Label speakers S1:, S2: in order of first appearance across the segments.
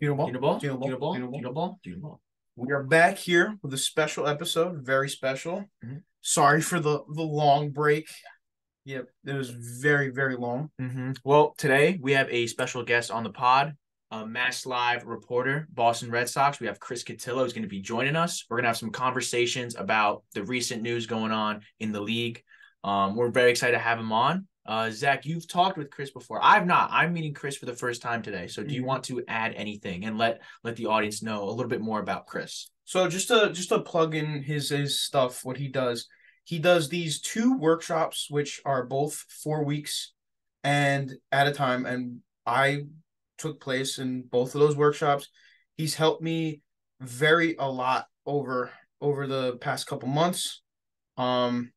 S1: Tunable,
S2: Tunable,
S1: tunable,
S2: tunable,
S1: tunable.
S2: tunable, tunable.
S1: We are back here with a special episode, very special. Sorry for the long break. Yep, it was very, very long.
S2: Well, today we have a special guest on the pod, a Mass Live reporter, Boston Red Sox. We have Chris Cotillo who's going to be joining us. We're going to have some conversations about the recent news going on in the league. We're very excited to have him on. Zach, you've talked with Chris before. I've not. I'm meeting Chris for the first time today. So do you want to add anything and let the audience know a little bit more about Chris?
S1: So just to plug in his stuff, what he does. He does these two workshops, which are both 4 weeks and at a time. And I took place in both of those workshops. He's helped me very a lot over the past couple months. And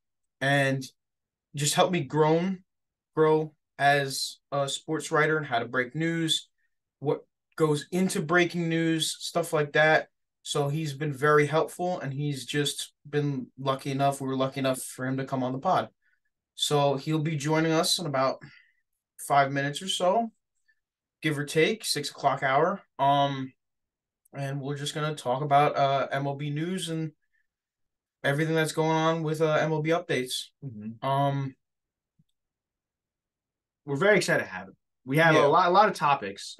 S1: just helped me grow as a sports writer and how to break news, what goes into breaking news, stuff like that. So he's been very helpful, and he's just been lucky enough. We were lucky enough for him to come on the pod. So he'll be joining us in about 5 minutes or so, give or take, 6 o'clock hour. And we're just gonna talk about MLB news and everything that's going on with MLB updates.
S2: We're very excited to have him. We have
S1: Yeah.
S2: a lot of topics.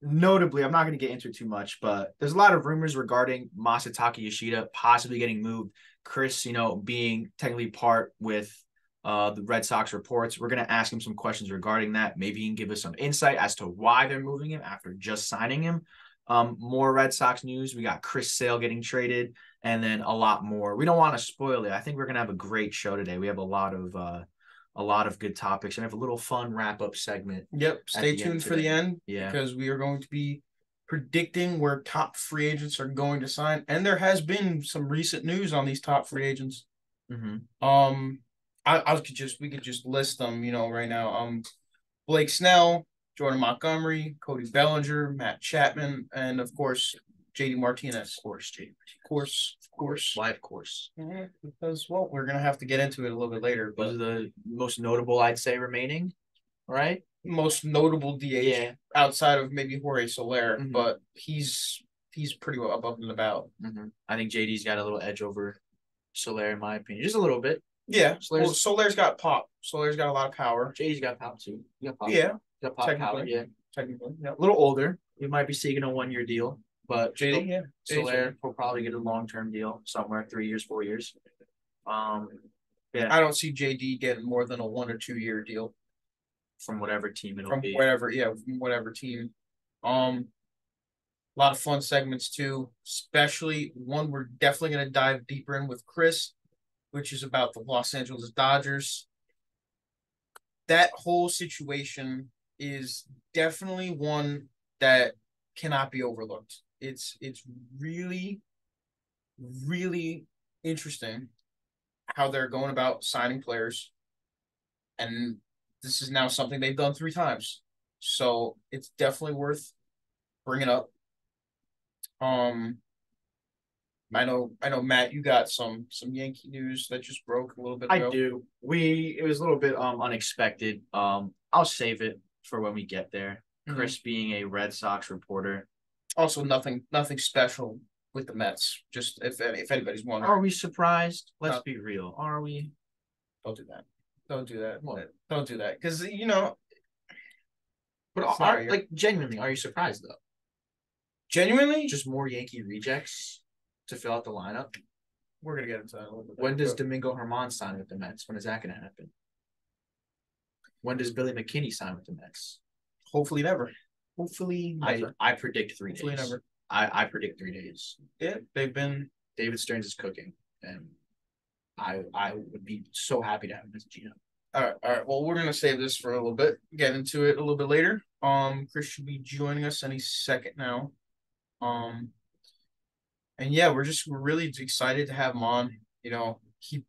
S2: Notably, I'm not going to get into too much, but there's a lot of rumors regarding Masataka Yoshida possibly getting moved. Chris, being technically part with the Red Sox reports, we're going to ask him some questions regarding that. Maybe he can give us some insight as to why they're moving him after just signing him. More Red Sox news. We got Chris Sale getting traded, and then a lot more. We don't want to spoil it. I think we're going to have a great show today. We have a lot of good topics, and I have a little fun wrap up segment.
S1: Yep. Stay tuned for the end.
S2: Yeah.
S1: Because we are going to be predicting where top free agents are going to sign. And there has been some recent news on these top free agents. We could just list them, right now. Blake Snell, Jordan Montgomery, Cody Bellinger, Matt Chapman, and of course JD Martinez.
S2: Of course, JD.
S1: Of course.
S2: Why, of course?
S1: Because, well, we're going to have to get into it a little bit later.
S2: Those are the most notable, I'd say, remaining, right?
S1: Most notable DH outside of maybe Jorge Soler, but he's pretty well above and about.
S2: I think JD's got a little edge over Soler, in my opinion. Just a little bit.
S1: Yeah. Soler's got pop. Soler's got a lot of power.
S2: JD's got pop, too.
S1: Yeah.
S2: Got pop power, yeah.
S1: Technically, yeah.
S2: A little older. He might be seeking a 1-year deal. But
S1: JD, yeah.
S2: Soler will probably get a long-term deal somewhere, 3 years, 4 years. Yeah.
S1: I don't see JD getting more than a 1 or 2 year deal
S2: from whatever team it'll be.
S1: From whatever team. A lot of fun segments too, especially one we're definitely going to dive deeper in with Chris, which is about the Los Angeles Dodgers. That whole situation is definitely one that cannot be overlooked. It's really, really interesting how they're going about signing players. And this is now something they've done 3 times. So it's definitely worth bringing up. I know, Matt, you got some Yankee news that just broke a little bit ago.
S2: I do. It was a little bit unexpected. I'll save it for when we get there. Chris being a Red Sox reporter.
S1: Also, nothing special with the Mets. Just if anybody's wondering.
S2: Are we surprised? Let's be real. Are we?
S1: Don't do that. Don't do that.
S2: What?
S1: Don't do that. Because,
S2: But genuinely, are you surprised though?
S1: Genuinely?
S2: Just more Yankee rejects to fill out the lineup?
S1: We're going to get into that a little bit.
S2: When does Domingo Germán sign with the Mets? When is that going to happen? When does Billy McKinney sign with the Mets?
S1: Hopefully never.
S2: Hopefully never. I predict 3 days.
S1: Hopefully never.
S2: I predict 3 days.
S1: Yeah, they've been.
S2: David Stearns is cooking, and I would be so happy to have him as a GM.
S1: All right. Well, we're gonna save this for a little bit. Get into it a little bit later. Chris should be joining us any second now. And yeah, we're really excited to have him on. He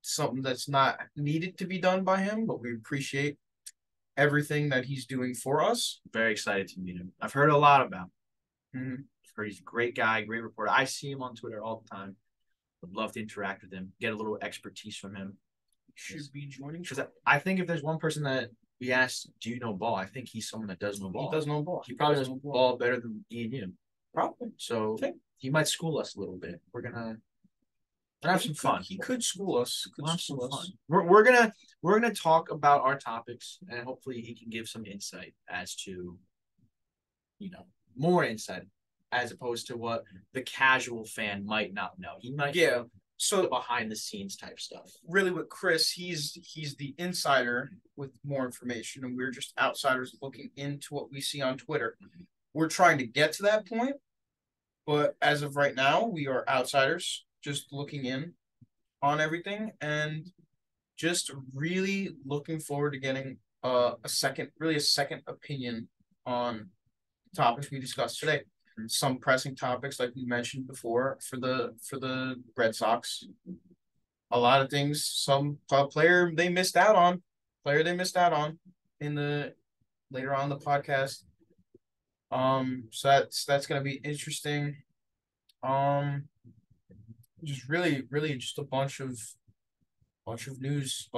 S1: something that's not needed to be done by him, but we appreciate everything that he's doing for us.
S2: Very excited to meet him. I've heard a lot about
S1: him.
S2: I've heard he's a great guy, great reporter. I see him on Twitter all the time. Would love to interact with him, get a little expertise from him.
S1: Should be joining.
S2: Because I think if there's one person that we asked, "Do you know ball?" I think he's someone that does know ball.
S1: He does know ball.
S2: He probably does ball better than me and you.
S1: Probably.
S2: So he might school us a little bit. We're gonna have some fun.
S1: He could school us.
S2: We'll have some fun. We're gonna talk about our topics, and hopefully he can give some insight as to, more insight as opposed to what the casual fan might not know. He might know so behind the scenes type stuff.
S1: Really, with Chris, he's the insider with more information, and we're just outsiders looking into what we see on Twitter. We're trying to get to that point, but as of right now, we are outsiders just looking in on everything and just really looking forward to getting a second opinion on topics we discussed today. Some pressing topics, like we mentioned before, for the Red Sox. A lot of things. Some player they missed out on in the later on in the podcast. So that's gonna be interesting. Just really just a bunch of news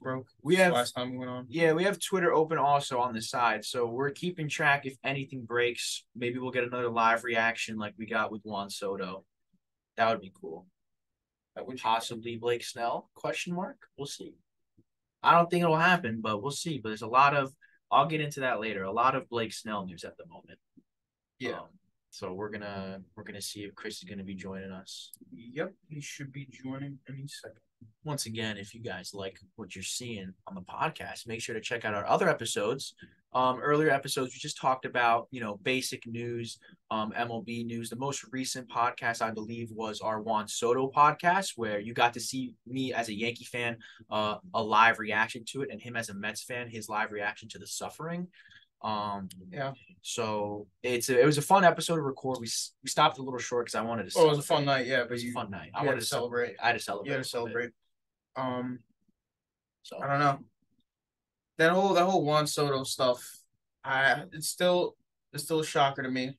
S1: broke.
S2: We have
S1: last time we went on.
S2: Yeah, we have Twitter open also on the side, so we're keeping track. If anything breaks, maybe we'll get another live reaction like we got with Juan Soto. That would be cool. That would possibly Blake Snell? Question mark. We'll see. I don't think it'll happen, but we'll see. But there's a lot of. I'll get into that later. A lot of Blake Snell news at the moment.
S1: Yeah.
S2: So we're gonna see if Chris is gonna be joining us.
S1: Yep, he should be joining any second.
S2: Once again, if you guys like what you're seeing on the podcast, make sure to check out our other episodes. Earlier episodes, we just talked about, basic news, MLB news. The most recent podcast, I believe, was our Juan Soto podcast, where you got to see me as a Yankee fan, a live reaction to it, and him as a Mets fan, his live reaction to the suffering. So it was a fun episode to record. We stopped a little short because I wanted to
S1: celebrate. It was a fun night, but
S2: it was a fun night.
S1: I wanted to celebrate.
S2: I had to celebrate.
S1: You had to celebrate.
S2: So
S1: I don't know. That whole Juan Soto stuff, it's still a shocker to me.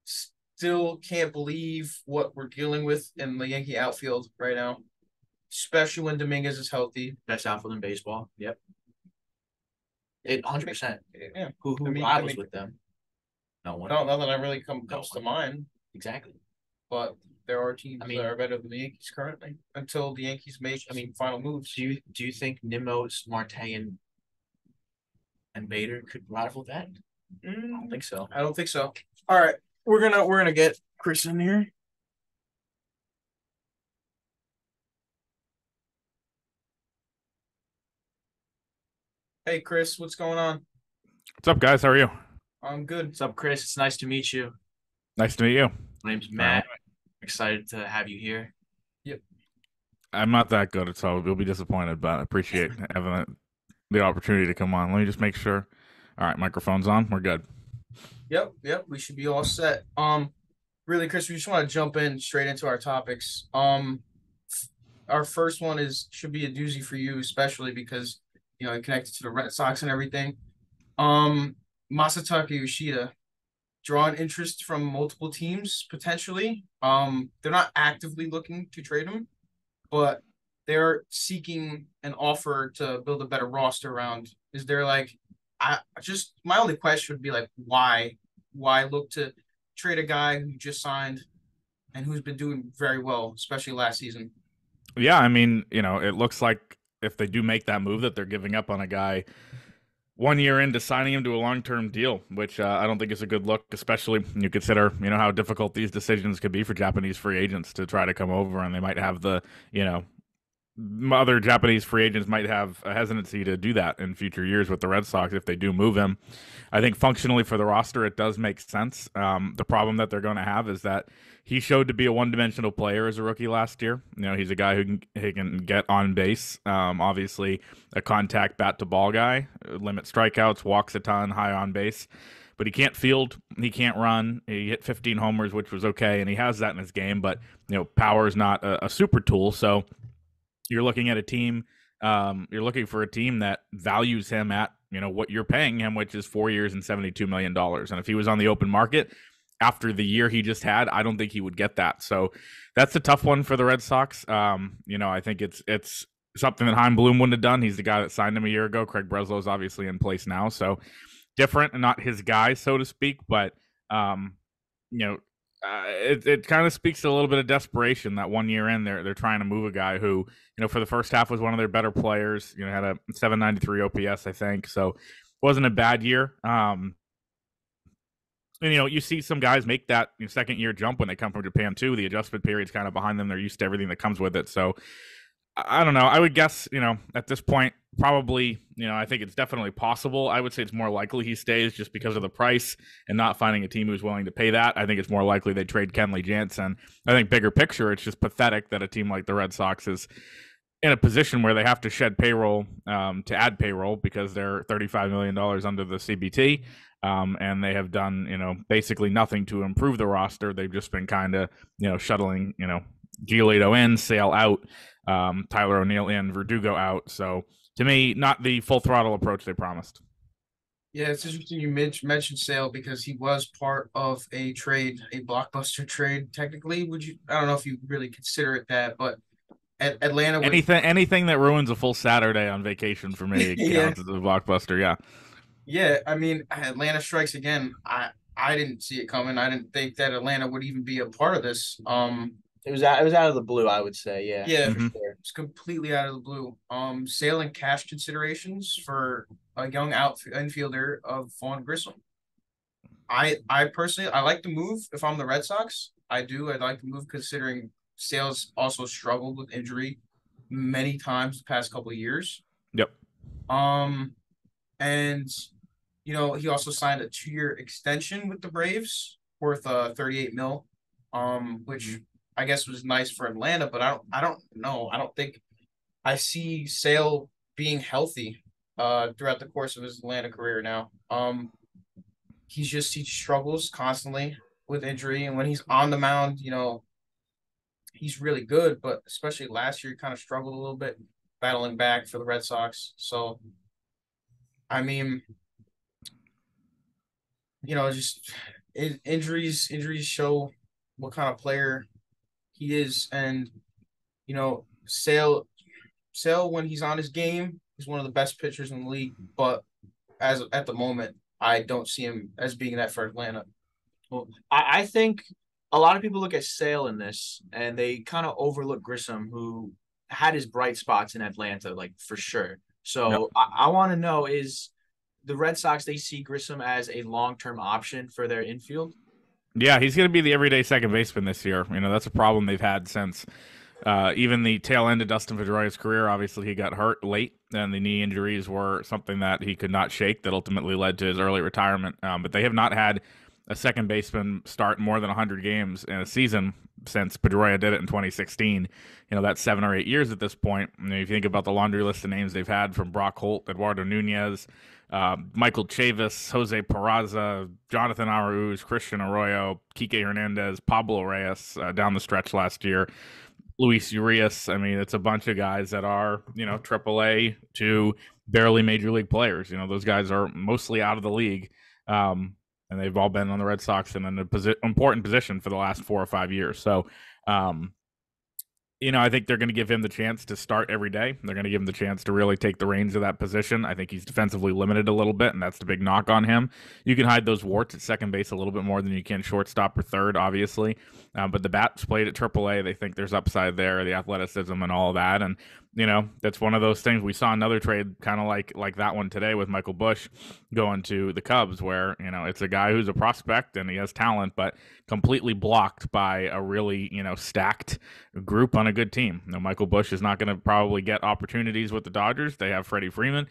S1: Still can't believe what we're dealing with in the Yankee outfield right now, especially when Dominguez is healthy.
S2: Best outfield in baseball. Yep. 100%.
S1: Yeah.
S2: Who rivals with them? No one.
S1: Nothing that really comes to mind.
S2: Exactly.
S1: But there are teams that are better than the Yankees currently until the Yankees make final moves.
S2: Do you think Nimmo's, Marte, and Bader could rival that? I don't think so.
S1: I don't think so. All right, we're gonna get Chris in here. Hey, Chris, what's going on?
S3: What's up, guys? How are you?
S1: I'm good.
S2: What's up, Chris? It's nice to meet you.
S3: Nice to meet you.
S2: My name's Matt. Excited to have you here.
S1: Yep.
S3: I'm not that good, so you'll be disappointed, but I appreciate having the opportunity to come on. Let me just make sure. All right, microphone's on. We're good.
S1: Yep. We should be all set. Really, Chris, we just want to jump in straight into our topics. Our first one should be a doozy for you, especially because connected to the Red Sox and everything. Masataka Yoshida drawing interest from multiple teams potentially. They're not actively looking to trade him, but they're seeking an offer to build a better roster around. Is there my only question would be why look to trade a guy who just signed and who's been doing very well, especially last season?
S3: Yeah, I mean, it looks like if they do make that move that they're giving up on a guy 1 year into signing him to a long-term deal, which I don't think is a good look, especially when you consider, how difficult these decisions could be for Japanese free agents to try to come over, and they might have other Japanese free agents might have a hesitancy to do that in future years with the Red Sox if they do move him. I think functionally for the roster, it does make sense. The problem that they're going to have is that he showed to be a one-dimensional player as a rookie last year. He's a guy who can get on base. Obviously, a contact bat-to-ball guy, limit strikeouts, walks a ton, high on base. But he can't field, he can't run. He hit 15 homers, which was okay, and he has that in his game. But power is not a super tool, so you're looking at a team. You're looking for a team that values him at what you're paying him, which is 4 years and $72 million. And if he was on the open market after the year he just had, I don't think he would get that. So that's a tough one for the Red Sox. I think it's something that Heim Bloom wouldn't have done. He's the guy that signed him a year ago. Craig Breslow's obviously in place now, so different and not his guy, so to speak. But you know, it kind of speaks to a little bit of desperation that 1 year in, they're trying to move a guy who, for the first half was one of their better players. Had a 793 OPS, I think, so wasn't a bad year. And you see some guys make that second year jump when they come from Japan too. The adjustment period's kind of behind them. They're used to everything that comes with it. So I don't know. I would guess, at this point, probably, I think it's definitely possible. I would say it's more likely he stays just because of the price and not finding a team who's willing to pay that. I think it's more likely they trade Kenley Jansen. I think bigger picture, it's just pathetic that a team like the Red Sox is in a position where they have to shed payroll to add payroll because they're $35 million under the CBT. And they have done, basically nothing to improve the roster. They've just been kind of, shuttling, Giolito in, Sale out, Tyler O'Neill in, Verdugo out. So to me, not the full throttle approach they promised.
S1: Yeah, it's interesting you mentioned Sale because he was part of a trade, a blockbuster trade. Technically, I don't know if you really consider it that, but Atlanta.
S3: Anything that ruins a full Saturday on vacation for me counts as a blockbuster. Yeah.
S1: Yeah, I mean, Atlanta strikes again. I didn't see it coming. I didn't think that Atlanta would even be a part of this.
S2: It was out of the blue, I would say. Yeah.
S1: Yeah, for sure. It's completely out of the blue. Sale and cash considerations for a young infielder of Vaughn Grissom. I personally like the move if I'm the Red Sox. I'd like the move considering Sale's also struggled with injury many times the past couple of years.
S3: Yep.
S1: And he also signed a 2-year extension with the Braves worth $38 million, which I guess was nice for Atlanta, but I don't know. I don't think I see Sale being healthy throughout the course of his Atlanta career now. He struggles constantly with injury, and when he's on the mound, he's really good, but especially last year he kind of struggled a little bit battling back for the Red Sox. So I mean, just injuries show what kind of player he is, and Sale when he's on his game, he's one of the best pitchers in the league. But at the moment, I don't see him as being that for Atlanta.
S2: Well, I think a lot of people look at Sale in this, and they kind of overlook Grissom, who had his bright spots in Atlanta, like for sure. So yep. I want to know, is the Red Sox, they see Grissom as a long-term option for their infield?
S3: Yeah, he's going to be the everyday second baseman this year. That's a problem they've had since even the tail end of Dustin Pedroia's career. Obviously, he got hurt late, and the knee injuries were something that he could not shake that ultimately led to his early retirement. But they have not had a second baseman start more than 100 games in a season since Pedroia did it in 2016. That's 7 or 8 years at this point. If you think about the laundry list of names they've had, from Brock Holt, Eduardo Nunez, Michael Chavis, Jose Peraza, Jonathan Arauz, Christian Arroyo, Kike Hernandez, Pablo Reyes down the stretch last year, Luis Urias. I mean, it's a bunch of guys that are, AAA to barely major league players. Those guys are mostly out of the league. And they've all been on the Red Sox in an important position for the last 4 or 5 years. So, I think they're going to give him the chance to start every day. They're going to give him the chance to really take the reins of that position. I think he's defensively limited a little bit, and that's the big knock on him. You can hide those warts at second base a little bit more than you can shortstop or third, obviously. But the bat's played at AAA. They think there's upside there, the athleticism and all of that. And, that's one of those things. We saw another trade kind of like that one today with Michael Busch going to the Cubs, where, it's a guy who's a prospect and he has talent, but completely blocked by a really, stacked group on a good team. Michael Busch is not going to probably get opportunities with the Dodgers. They have Freddie Freeman.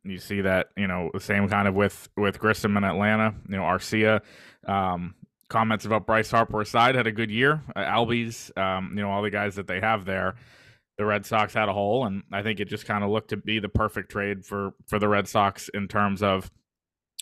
S3: You see that, the same kind of with Grissom in Atlanta. Arcia, comments about Bryce Harper aside, had a good year. Albies, all the guys that they have there. The Red Sox had a hole, and I think it just kind of looked to be the perfect trade for the Red Sox in terms of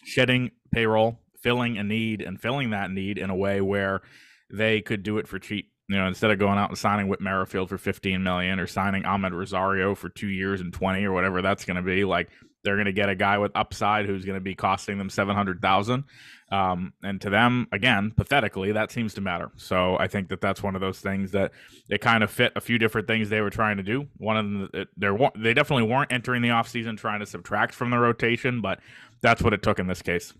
S3: shedding payroll, filling a need, and filling that need in a way where they could do it for cheap. Instead of going out and signing Whit Merrifield for $15 million or signing Ahmed Rosario for 2 years and 20 or whatever that's going to be, like, they're going to get a guy with upside who's going to be costing them $700,000. And to them, again, pathetically, that seems to matter. So I think that that's one of those things that it kind of fit a few different things they were trying to do. One of them, they definitely weren't entering the offseason trying to subtract from the rotation, but that's what it took in this case.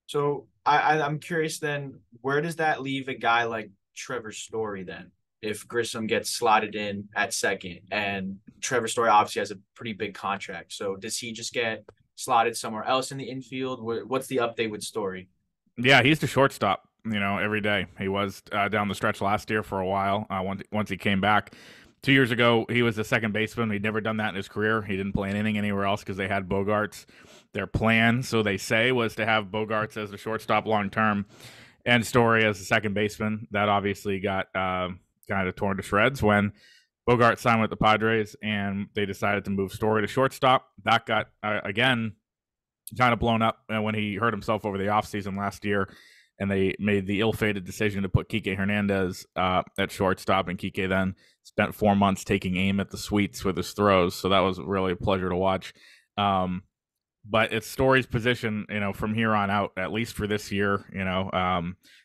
S2: So I'm curious then, where does that leave a guy like Trevor Story then? If Grissom gets slotted in at second, and Trevor Story obviously has a pretty big contract. So does he just get slotted somewhere else in the infield? What's the update with Story?
S3: Yeah, he's the shortstop, every day. He was down the stretch last year for a while once he came back. 2 years ago, he was the second baseman. He'd never done that in his career. He didn't play an inning anywhere else because they had Bogarts. Their plan, so they say, was to have Bogarts as the shortstop long term and Story as the second baseman. That obviously got kind of torn to shreds when Bogart signed with the Padres and they decided to move Story to shortstop. That got, again, kind of blown up when he hurt himself over the offseason last year, and they made the ill-fated decision to put Kike Hernandez at shortstop, and Kike then spent 4 months taking aim at the sweets with his throws, so that was really a pleasure to watch. But it's Story's position, from here on out, at least for this year.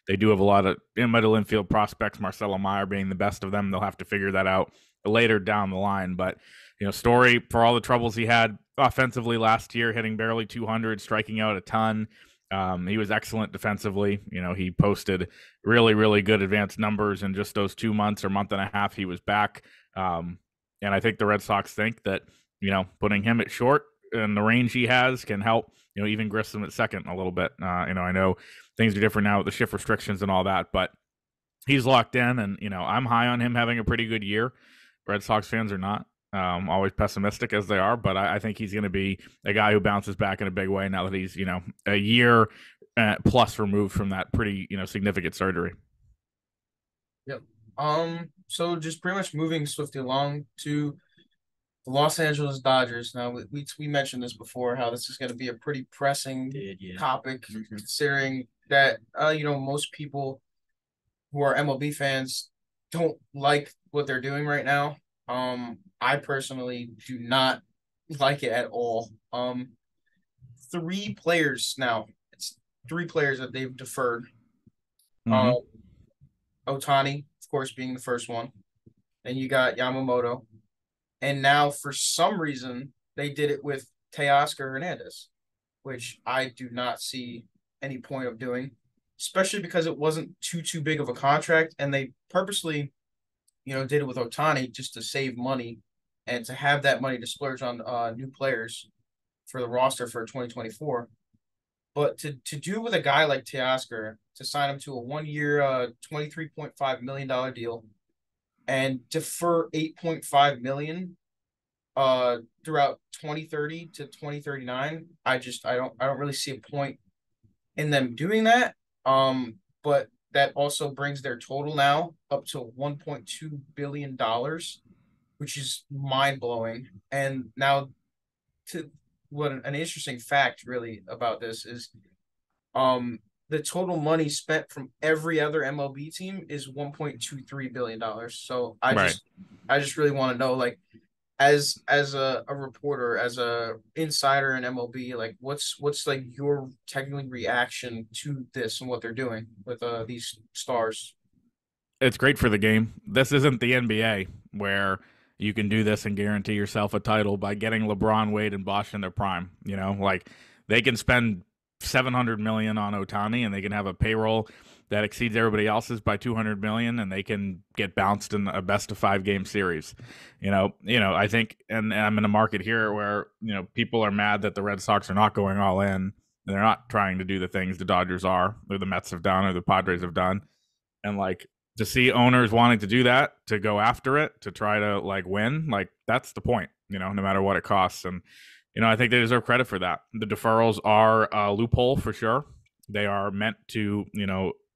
S3: They do have a lot of middle infield prospects, Marcelo Meyer being the best of them. They'll have to figure that out later down the line. But, Story, for all the troubles he had offensively last year, hitting barely 200, striking out a ton. He was excellent defensively. He posted really, really good advanced numbers in just those 2 months or month and a half he was back. And I think the Red Sox think that, putting him at short and the range he has can help, even Grissom at second a little bit. I know things are different now with the shift restrictions and all that, but he's locked in, and, I'm high on him having a pretty good year. Red Sox fans are not. Always pessimistic as they are, but I think he's going to be a guy who bounces back in a big way now that he's, a year plus removed from that pretty, significant surgery.
S1: Yep. So just pretty much moving swiftly along to the Los Angeles Dodgers. Now, we mentioned this before, how this is going to be a pretty pressing topic, considering that, most people who are MLB fans don't like what they're doing right now. I personally do not like it at all. Three players now. It's three players that they've deferred. Ohtani, of course, being the first one. Then you got Yamamoto. And now, for some reason, they did it with Teoscar Hernandez, which I do not see any point of doing, especially because it wasn't too big of a contract, and they purposely, did it with Ohtani just to save money and to have that money to splurge on new players for the roster for 2024. But to do with a guy like Teoscar, to sign him to a 1 year, $23.5 million deal, and defer $8.5 million throughout 2030 to 2039, I don't really see a point in them doing that. But that also brings their total now up to $1.2 billion, which is mind-blowing. And now, to what an interesting fact really about this is, the total money spent from every other MLB team is $1.23 billion. So I just really want to know, like, as a reporter, as a insider in MLB, like, what's like your technically reaction to this and what they're doing with these stars?
S3: It's great for the game. This isn't the NBA where you can do this and guarantee yourself a title by getting LeBron, Wade, and Bosh in their prime. Like, they can spend $700 million on Ohtani, and they can have a payroll that exceeds everybody else's by $200 million, and they can get bounced in a best of 5 game series. I think, and I'm in a market here where, people are mad that the Red Sox are not going all in, and they're not trying to do the things the Dodgers are, or the Mets have done, or the Padres have done. And, like, to see owners wanting to do that, to go after it, to try to, like, win, like, that's the point, no matter what it costs. And, I think they deserve credit for that. The deferrals are a loophole for sure. They are meant to,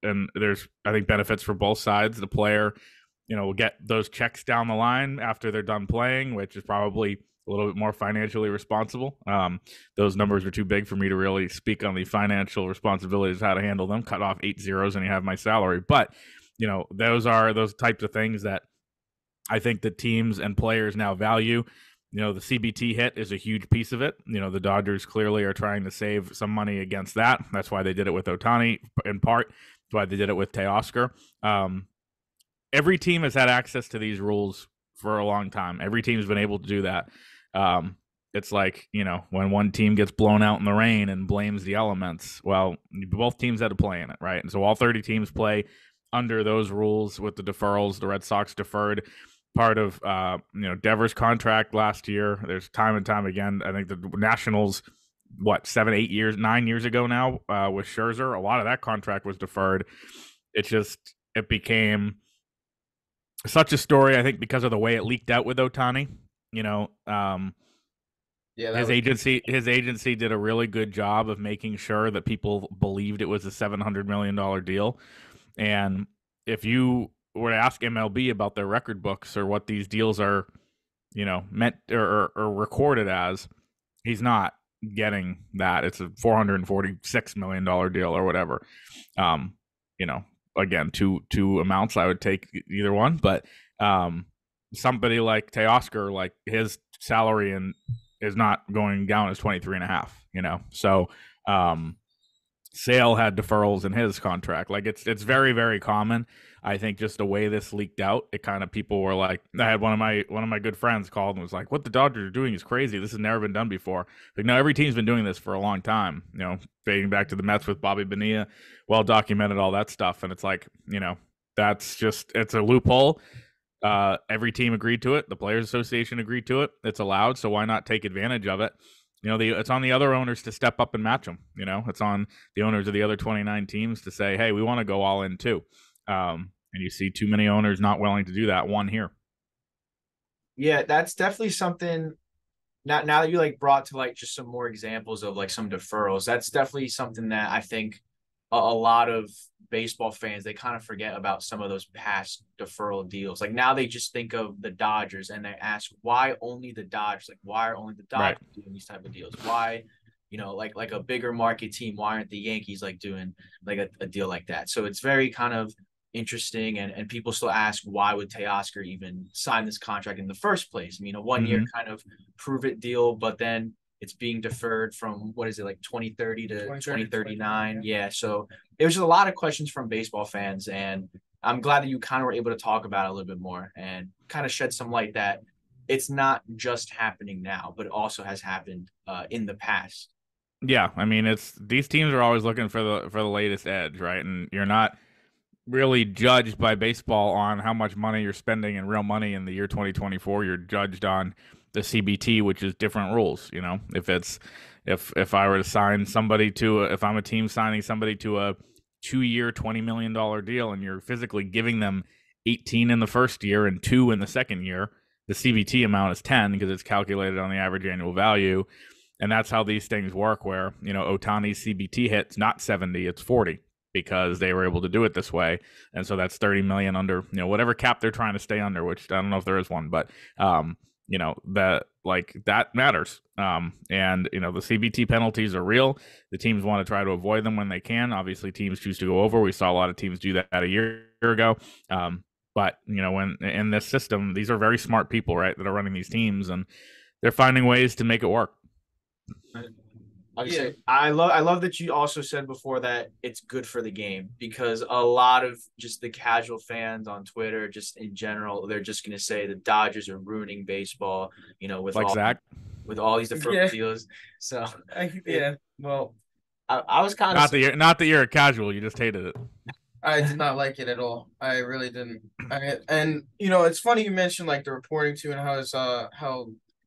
S3: and there's, I think, benefits for both sides. The player, will get those checks down the line after they're done playing, which is probably a little bit more financially responsible. Those numbers are too big for me to really speak on the financial responsibilities, how to handle them. Cut off 8 zeros and you have my salary. But, those are those types of things that I think the teams and players now value. The CBT hit is a huge piece of it. The Dodgers clearly are trying to save some money against that. That's why they did it with Ohtani in part. That's why they did it with Teoscar. Every team has had access to these rules for a long time. Every team's been able to do that. It's like, when one team gets blown out in the rain and blames the elements, well, both teams had to play in it, right? And so all 30 teams play under those rules with the deferrals. The Red Sox deferred part of Devers' contract last year. There's time and time again. I think the Nationals, 9 years ago now, with Scherzer, a lot of that contract was deferred. It became such a story, I think, because of the way it leaked out with Ohtani. His agency did a really good job of making sure that people believed it was a $700 million deal. And if you were to ask MLB about their record books or what these deals are, meant or recorded as, he's not getting that. It's a $446 million deal or whatever. Again, two amounts, I would take either one, but somebody like Teoscar, like his salary is not going down as 23.5, so Sale had deferrals in his contract. Like it's very, very common. I think just the way this leaked out, it kind of, people were like, I had one of my good friends called and was like, what the Dodgers are doing is crazy. This has never been done before. Like, no, every team's been doing this for a long time, dating back to the Mets with Bobby Bonilla, well documented, all that stuff. And it's like, it's a loophole. Every team agreed to it. The Players Association agreed to it. It's allowed. So why not take advantage of it? It's on the other owners to step up and match them. It's on the owners of the other 29 teams to say, hey, we want to go all in too. And you see too many owners not willing to do that. One here.
S2: Yeah, that's definitely something. Now that you brought to just some more examples of some deferrals, that's definitely something that I think a lot of baseball fans, they kind of forget about some of those past deferral deals. Now they just think of the Dodgers and they ask, why only the Dodgers? Why are only the Dodgers doing these type of deals? Why, like a bigger market team, why aren't the Yankees doing a deal like that? So it's very kind of interesting, and people still ask, why would Teoscar even sign this contract in the first place? I mean, a 1 year kind of prove it deal, but then it's being deferred from 2030 to 2039. Yeah. So it was just a lot of questions from baseball fans, and I'm glad that you kind of were able to talk about it a little bit more and kind of shed some light that it's not just happening now, but it also has happened in the past.
S3: Yeah. I mean, these teams are always looking for the latest edge, right? And you're not really judged by baseball on how much money you're spending in real money in the year 2024. You're judged on the CBT, which is different rules. If I were to sign somebody if I'm a team signing somebody to a 2-year, $20 million deal, and you're physically giving them 18 in the first year and 2 in the second year, the CBT amount is 10 because it's calculated on the average annual value. And that's how these things work, where, Ohtani's CBT hit's not 70, it's 40. Because they were able to do it this way. And so that's 30 million under, whatever cap they're trying to stay under, which I don't know if there is one, but, that matters. And, the CBT penalties are real. The teams want to try to avoid them when they can. Obviously, teams choose to go over. We saw a lot of teams do that a year ago. But, when in this system, these are very smart people, right, that are running these teams, and they're finding ways to make it work.
S2: I love that you also said before that it's good for the game, because a lot of just the casual fans on Twitter, just in general, they're just going to say the Dodgers are ruining baseball, with all these different deals. So
S1: well,
S2: I was kind of
S3: not that you're a casual, you just hated it.
S1: I did not like it at all. I really didn't. And it's funny you mentioned the reporting too, and how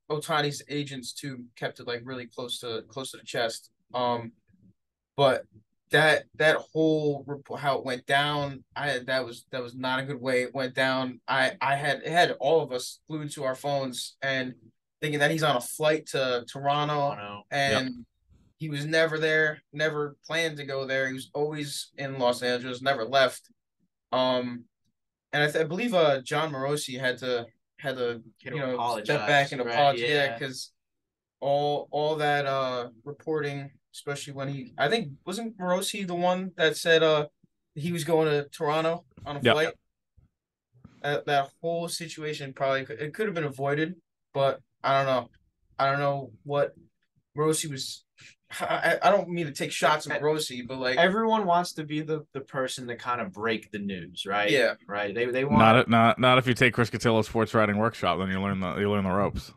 S1: Ohtani's agents too kept it really close to the chest. But that whole report, how it went down, that was not a good way it went down. It had all of us glued to our phones and thinking that he's on a flight to Toronto, and he was never there, never planned to go there. He was always in Los Angeles, never left. And I believe John Morosi had to step back and apologize. Yeah, because all that reporting, especially when I think wasn't Morosi the one that said he was going to Toronto on a flight. That whole situation it could have been avoided, but I don't know. I don't know what Rossi was. I don't mean to take shots at Rossi, but like
S2: everyone wants to be the person to kind of break the news, right?
S1: yeah,
S2: Right. They want
S3: Not if you take Chris Cotillo Sports Writing Workshop, then you learn the ropes.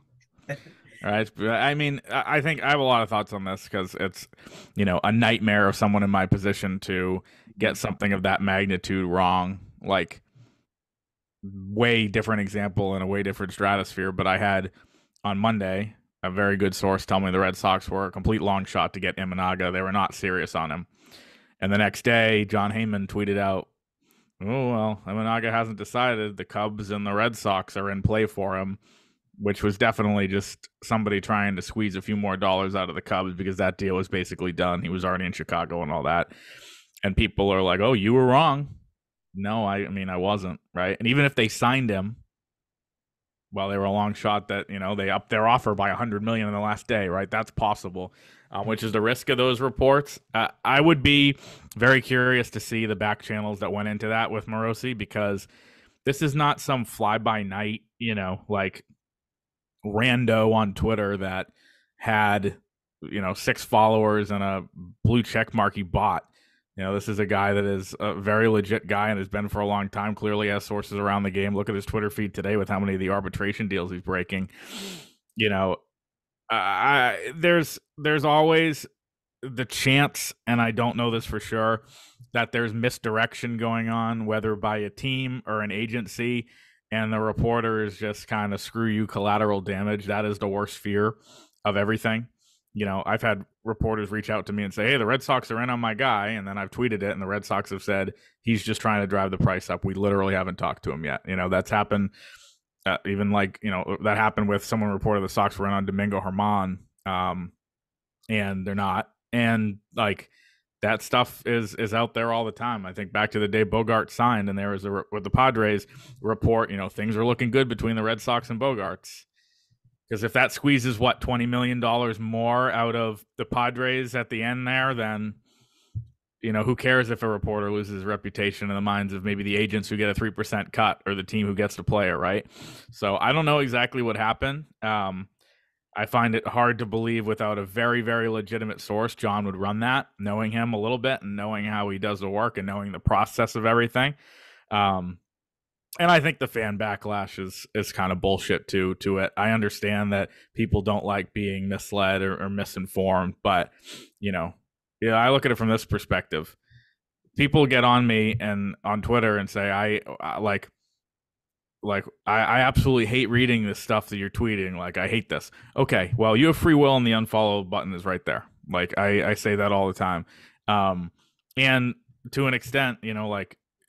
S3: All right. I mean, I think I have a lot of thoughts on this because it's, a nightmare of someone in my position to get something of that magnitude wrong. Like, way different example in a way different stratosphere. But I had on Monday a very good source tell me the Red Sox were a complete long shot to get Imanaga. They were not serious on him. And the next day, John Heyman tweeted out, "Oh, well, Imanaga hasn't decided. The Cubs and the Red Sox are in play for him," which was definitely just somebody trying to squeeze a few more dollars out of the Cubs because that deal was basically done. He was already in Chicago and all that. And people are like, "Oh, you were wrong." No, I mean, I wasn't, right? And even if they signed him, well, they were a long shot that, they upped their offer by $100 million in the last day, right? That's possible, which is the risk of those reports. I would be very curious to see the back channels that went into that with Morosi, because this is not some fly-by-night, like rando on Twitter that had 6 followers and a blue check mark he bought. This is a guy that is a very legit guy and has been for a long time. Clearly has sources around the game. Look at his Twitter feed today with how many of the arbitration deals he's breaking. There's always the chance, and I don't know this for sure, that there's misdirection going on, whether by a team or an agency, and the reporter is just kind of screw you collateral damage. That is the worst fear of everything. I've had reporters reach out to me and say, "Hey, the Red Sox are in on my guy," and then I've tweeted it, and the Red Sox have said he's just trying to drive the price up. We literally haven't talked to him yet. That's happened. Even that happened with someone reported the Sox were in on Domingo Germán, and they're not. And like that stuff is out there all the time. I think back to the day Bogart signed, and there was with the Padres report, things are looking good between the Red Sox and Bogarts. Because if that squeezes $20 million more out of the Padres at the end there, then who cares if a reporter loses his reputation in the minds of maybe the agents who get a 3% cut or the team who gets to play it, right? So I don't know exactly what happened. I find it hard to believe without a very, very legitimate source, John would run that, knowing him a little bit and knowing how he does the work and knowing the process of everything. And I think the fan backlash is kind of bullshit to it. I understand that people don't like being misled or misinformed, but I look at it from this perspective. People get on me and on Twitter and say I absolutely hate reading this stuff that you're tweeting. Like, I hate this. Okay, well, you have free will, and the unfollow button is right there. Like, I say that all the time. And to an extent,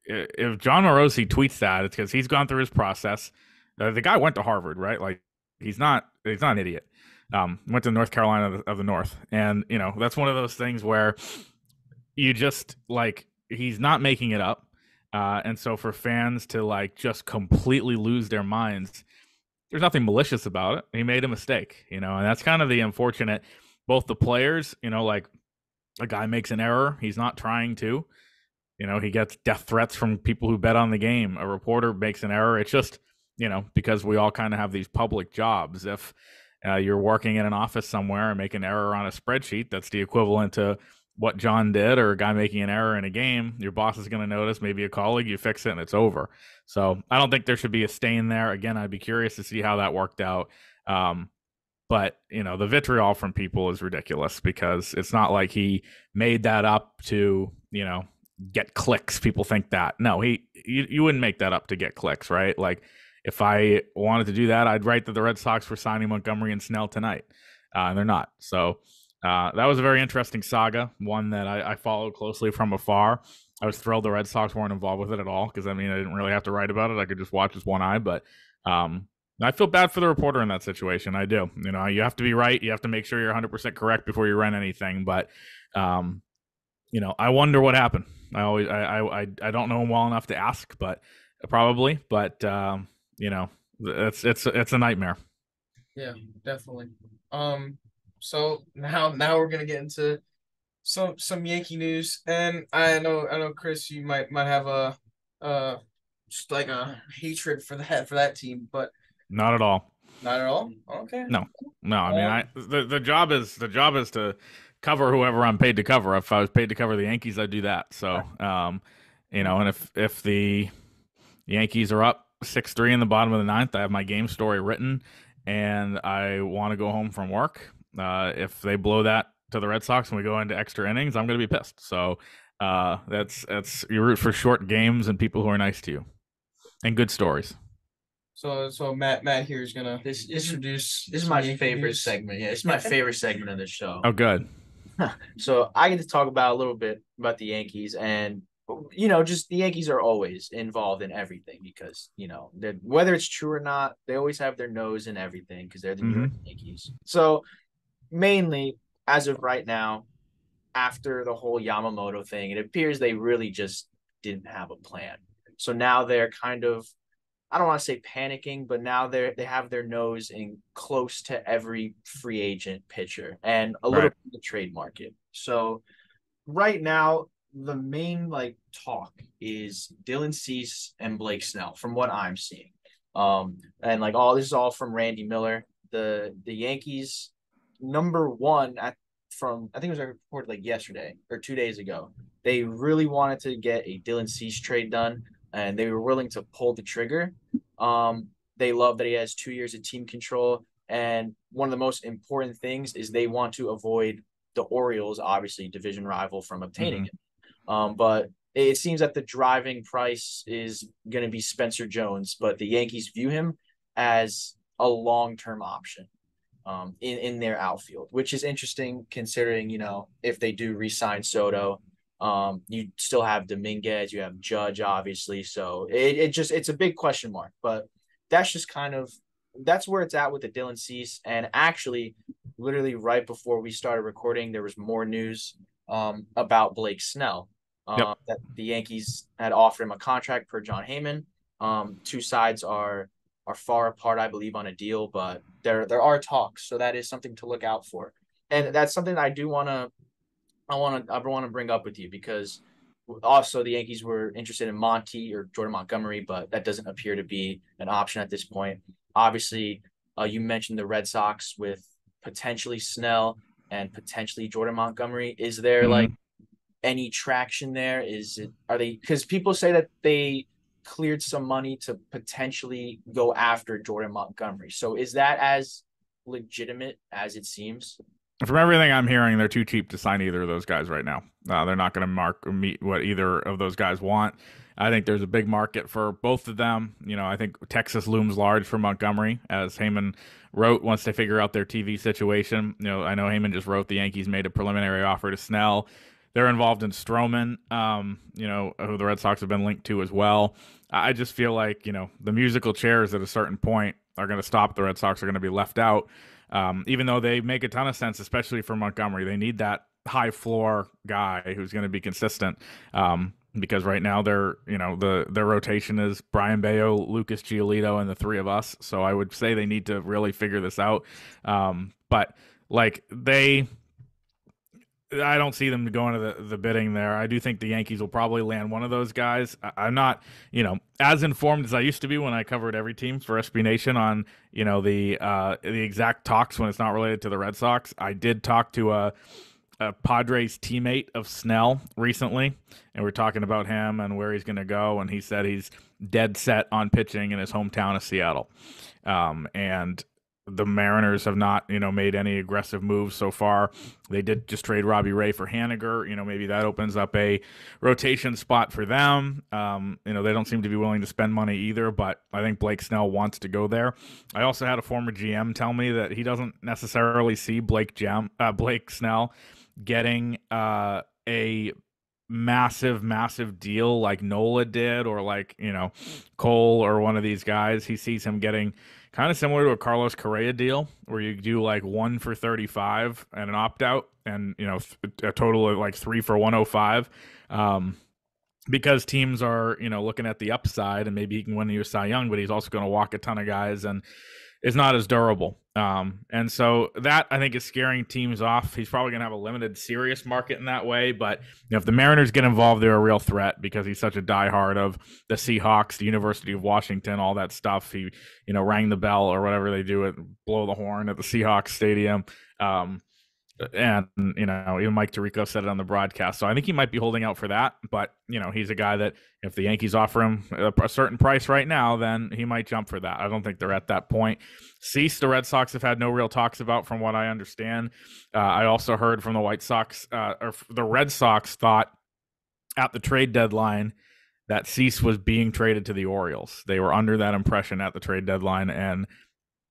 S3: if John Morosi tweets that, it's because he's gone through his process. The guy went to Harvard, right? Like, he's not an idiot. Went to North Carolina of the North, and that's one of those things where you just he's not making it up. And so for fans to just completely lose their minds, there's nothing malicious about it. He made a mistake, and that's kind of the unfortunate. Both the players, a guy makes an error, he's not trying to. He gets death threats from people who bet on the game. A reporter makes an error. It's just, because we all kind of have these public jobs. If you're working in an office somewhere and make an error on a spreadsheet, that's the equivalent to what John did, or a guy making an error in a game. Your boss is going to notice, maybe a colleague, you fix it and it's over. So I don't think there should be a stain there. Again, I'd be curious to see how that worked out. But, the vitriol from people is ridiculous, because it's not like he made that up to, get clicks. People think that. No, you wouldn't make that up to get clicks, right? Like, if I wanted to do that, I'd write that the Red Sox were signing Montgomery and Snell tonight. And they're not. So that was a very interesting saga, one that I followed closely from afar. I was thrilled the Red Sox weren't involved with it at all, because, I didn't really have to write about it. I could just watch with one eye. But I feel bad for the reporter in that situation. I do. You have to be right. You have to make sure you're 100% correct before you run anything. But, I wonder what happened. I don't know him well enough to ask, but probably. But, it's a nightmare.
S1: Yeah, definitely. So now we're gonna get into some Yankee news, and I know Chris, you might have a just like a hatred for that team, but
S3: Not at all.
S1: Not at all. Okay.
S3: No, no. I mean,
S1: Um,
S3: the job is to cover whoever I'm paid to cover. If I was paid to cover the Yankees, I'd do that. So, and if the Yankees are up 6-3 in the bottom of the ninth, I have my game story written, and I want to go home from work. If they blow that to the Red Sox and we go into extra innings, I'm going to be pissed. So, that's you root for short games and people who are nice to you and good stories.
S1: so Matt here is gonna
S2: This
S1: introduce.
S2: is
S1: some
S2: my
S1: Yankee
S2: favorite
S1: news.
S2: segment. Yeah, it's my favorite segment of the show.
S3: Oh, good.
S2: So I get to talk about a little bit about the Yankees, and just the Yankees are always involved in everything because whether it's true or not, they always have their nose in everything because they're the New York Yankees. So mainly, as of right now, after the whole Yamamoto thing, it appears they really just didn't have a plan. So now they're kind of, I don't want to say panicking, but now they have their nose in close to every free agent pitcher and a little
S3: Right.
S2: bit of the trade market. So right now, the main talk is Dylan Cease and Blake Snell, from what I'm seeing. And all this is all from Randy Miller. The Yankees number one from I think it was reported yesterday or 2 days ago. They really wanted to get a Dylan Cease trade done, and they were willing to pull the trigger. They love that he has 2 years of team control, and one of the most important things is they want to avoid the Orioles, obviously division rival, from obtaining it. But it seems that the driving price is going to be Spencer Jones, but the Yankees view him as a long-term option in their outfield, which is interesting considering, if they do re-sign Soto, you still have Dominguez, you have Judge, obviously. So it's a big question mark, but that's where it's at with the Dylan Cease. And actually, literally right before we started recording, there was more news about Blake Snell.
S3: Yep.
S2: That the Yankees had offered him a contract per John Heyman. Two sides are far apart, I believe, on a deal, but there are talks, so that is something to look out for. And that's something that I want to bring up with you because also the Yankees were interested in Monty or Jordan Montgomery, but that doesn't appear to be an option at this point. Obviously, you mentioned the Red Sox with potentially Snell and potentially Jordan Montgomery. Is there any traction there? Are they, because people say that they cleared some money to potentially go after Jordan Montgomery. So is that as legitimate as it seems?
S3: From everything I'm hearing, they're too cheap to sign either of those guys right now. They're not going to meet what either of those guys want. I think there's a big market for both of them. I think Texas looms large for Montgomery, as Heyman wrote once they figure out their TV situation. I know Heyman just wrote the Yankees made a preliminary offer to Snell. They're involved in Stroman, who the Red Sox have been linked to as well. I just feel like, the musical chairs at a certain point are going to stop. The Red Sox are going to be left out, even though they make a ton of sense, especially for Montgomery. They need that high floor guy who's going to be consistent. Because right now their rotation is Brian Bayo, Lucas Giolito, and the three of us. So I would say they need to really figure this out. But I don't see them going to the bidding there. I do think the Yankees will probably land one of those guys. I'm not, as informed as I used to be when I covered every team for SB Nation on, the exact talks when it's not related to the Red Sox. I did talk to a Padres teammate of Snell recently, and we're talking about him and where he's going to go, and he said he's dead set on pitching in his hometown of Seattle. And the Mariners have not, made any aggressive moves so far. They did just trade Robbie Ray for Haniger. Maybe that opens up a rotation spot for them. They don't seem to be willing to spend money either, but I think Blake Snell wants to go there. I also had a former GM tell me that he doesn't necessarily see Blake Snell getting a massive deal like Nola did, or Cole or one of these guys. He sees him getting kind of similar to a Carlos Correa deal, where you do 1 for 35 and an opt out, and a total of 3 for 105. Because teams are looking at the upside, and maybe he can win you a Cy Young, but he's also going to walk a ton of guys, and is not as durable. And so that I think is scaring teams off. He's probably going to have a limited serious market in that way. But if the Mariners get involved, they're a real threat because he's such a diehard of the Seahawks, the University of Washington, all that stuff. He, rang the bell or whatever they do it, blow the horn at the Seahawks stadium. And even Mike Tirico said it on the broadcast, so I think he might be holding out for that. But he's a guy that if the Yankees offer him a certain price right now, then he might jump for that. I don't think they're at that point. Cease, the Red Sox have had no real talks about, from what I understand. I also heard from the White Sox, or the Red Sox thought at the trade deadline that Cease was being traded to the Orioles. They were under that impression at the trade deadline, and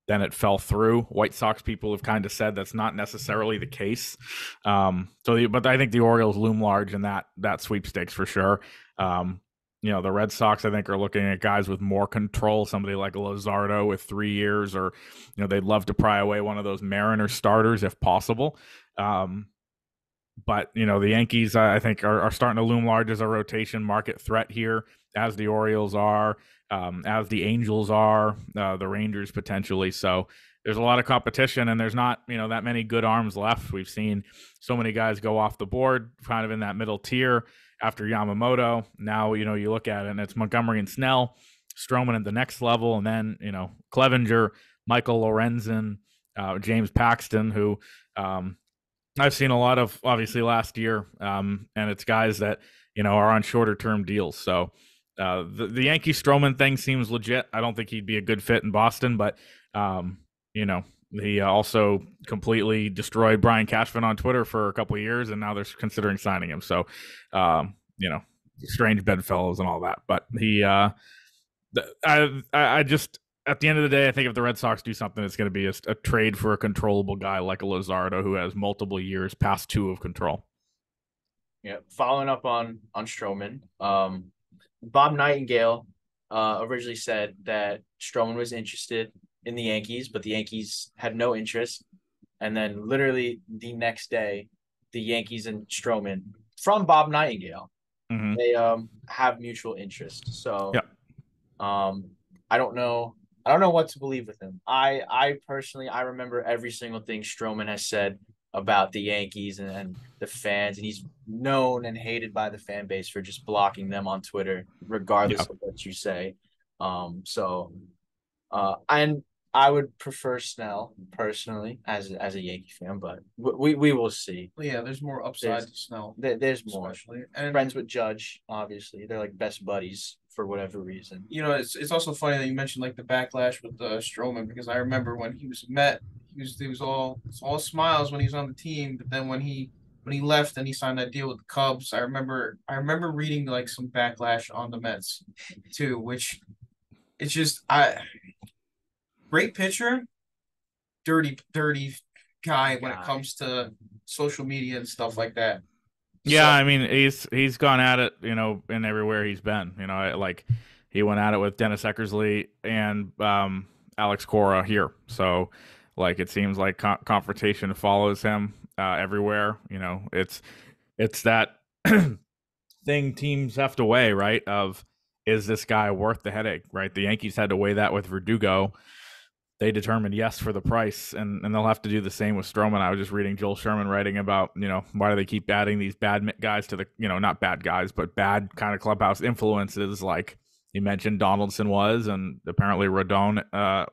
S3: then it fell through. White Sox people have kind of said that's not necessarily the case. But I think the Orioles loom large in that sweepstakes for sure. The Red Sox, I think, are looking at guys with more control, somebody like Luzardo with 3 years, or, they'd love to pry away one of those Mariner starters if possible. But, the Yankees, I think, are starting to loom large as a rotation market threat here, as the Orioles are, as the Angels are, the Rangers potentially. So there's a lot of competition, and there's not, that many good arms left. We've seen so many guys go off the board kind of in that middle tier after Yamamoto. Now, you look at it, and it's Montgomery and Snell, Stroman at the next level, and then, Clevenger, Michael Lorenzen, James Paxton, who I've seen a lot of, obviously, last year, and it's guys that, are on shorter-term deals. So the Yankee Stroman thing seems legit. I don't think he'd be a good fit in Boston, but, he also completely destroyed Brian Cashman on Twitter for a couple of years, and now they're considering signing him. So, strange bedfellows and all that. But I just, at the end of the day, I think if the Red Sox do something, it's going to be a trade for a controllable guy like a Luzardo who has multiple years past 2 of control.
S2: Yeah, following up on Stroman, Bob Nightingale originally said that Stroman was interested in the Yankees, but the Yankees had no interest. And then literally the next day, the Yankees and Stroman, from Bob Nightingale, they have mutual interest. So I don't know what to believe with him. I personally, I remember every single thing Stroman has said about the Yankees and the fans, and he's known and hated by the fan base for just blocking them on Twitter, regardless of what you say. And I would prefer Snell personally as a Yankee fan, but we will see.
S1: Well, yeah, there's more upside to Snell.
S2: There's more.
S1: Especially. And
S2: friends with Judge, obviously, they're like best buddies for whatever reason.
S1: It's also funny that you mentioned like the backlash with Stroman, because I remember when he was Met, he was all smiles when he was on the team, but then when he left and he signed that deal with the Cubs, I remember reading like some backlash on the Mets too, which it's just great pitcher, dirty guy when it comes to social media and stuff like that.
S3: Yeah, I mean, he's gone at it, in everywhere he's been. Like he went at it with Dennis Eckersley and Alex Cora here. So, like, it seems like confrontation follows him everywhere. It's that thing teams have to weigh, right? Of, is this guy worth the headache, right? The Yankees had to weigh that with Verdugo. They determined yes for the price, and they'll have to do the same with Stroman. I was just reading Joel Sherman writing about, why do they keep adding these bad guys to the, not bad guys, but bad kind of clubhouse influences, like he mentioned Donaldson was, and apparently Rodon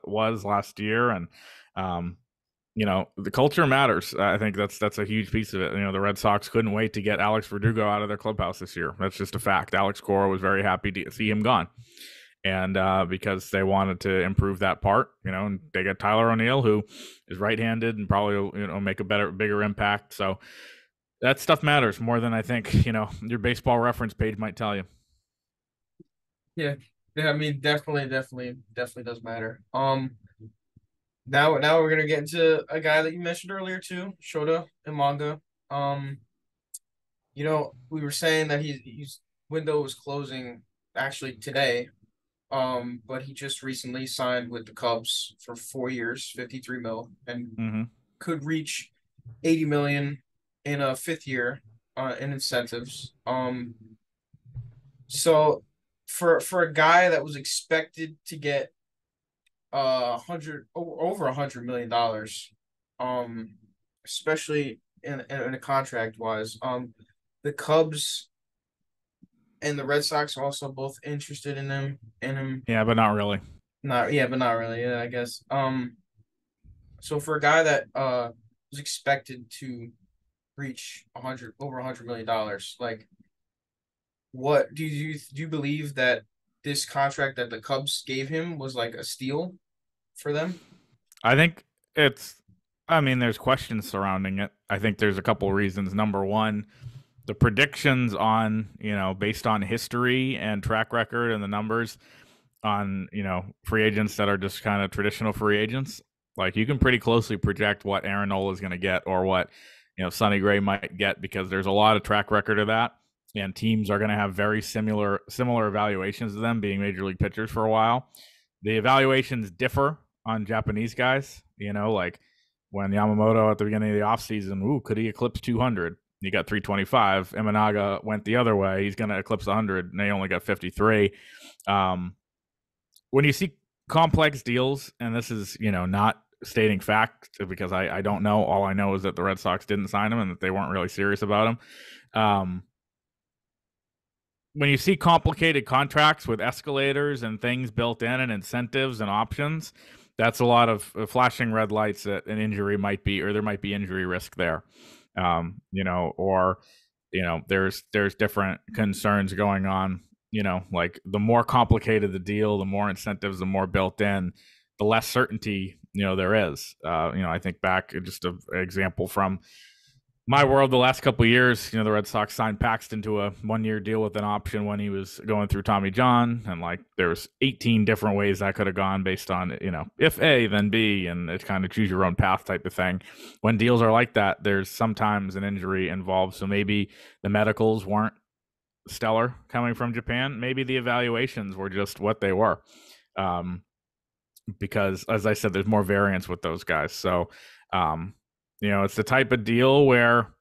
S3: was last year. And, the culture matters. I think that's a huge piece of it. The Red Sox couldn't wait to get Alex Verdugo out of their clubhouse this year. That's just a fact. Alex Cora was very happy to see him gone. And because they wanted to improve that part, and they got Tyler O'Neill, who is right-handed and probably make a bigger impact. So that stuff matters more than I think your Baseball Reference page might tell you.
S1: Yeah. I mean, definitely does matter. Now we're gonna get into a guy that you mentioned earlier too, Shota Imanga. We were saying that his window was closing actually today. But he just recently signed with the Cubs for 4 years, $53 million, and could reach $80 million in a 5th year in incentives. So for a guy that was expected to get over $100 million, especially in a contract wise. The Cubs and the Red Sox are also both interested in him.
S3: Yeah, but not really.
S1: Not yeah, but not really. Yeah, I guess. So for a guy that was expected to reach $100 million, like, what do you believe that this contract that the Cubs gave him was like a steal for them?
S3: I think it's. I mean, there's questions surrounding it. I think there's a couple reasons. Number one, the predictions on, based on history and track record and the numbers on, free agents that are just kind of traditional free agents. Like, you can pretty closely project what Aaron Nola is going to get, or what, Sonny Gray might get, because there's a lot of track record of that. And teams are going to have very similar evaluations of them being major league pitchers for a while. The evaluations differ on Japanese guys, like when Yamamoto at the beginning of the offseason, could he eclipse 200? He got 325. Imanaga went the other way. He's going to eclipse 100, and they only got 53. When you see complex deals, and this is, not stating fact, because I don't know. All I know is that the Red Sox didn't sign him and that they weren't really serious about him. When you see complicated contracts with escalators and things built in and incentives and options, that's a lot of flashing red lights that an injury might be, or there might be injury risk there. Or there's different concerns going on. Like, the more complicated the deal, the more incentives, the more built in, the less certainty there is. I think back, just an example from my world, the last couple of years, the Red Sox signed Paxton to a 1-year deal with an option when he was going through Tommy John, and like there's 18 different ways that could have gone based on, if A, then B, and it's kind of choose your own path type of thing. When deals are like that, there's sometimes an injury involved, so maybe the medicals weren't stellar coming from Japan. Maybe the evaluations were just what they were, because, as I said, there's more variance with those guys. So, it's the type of deal where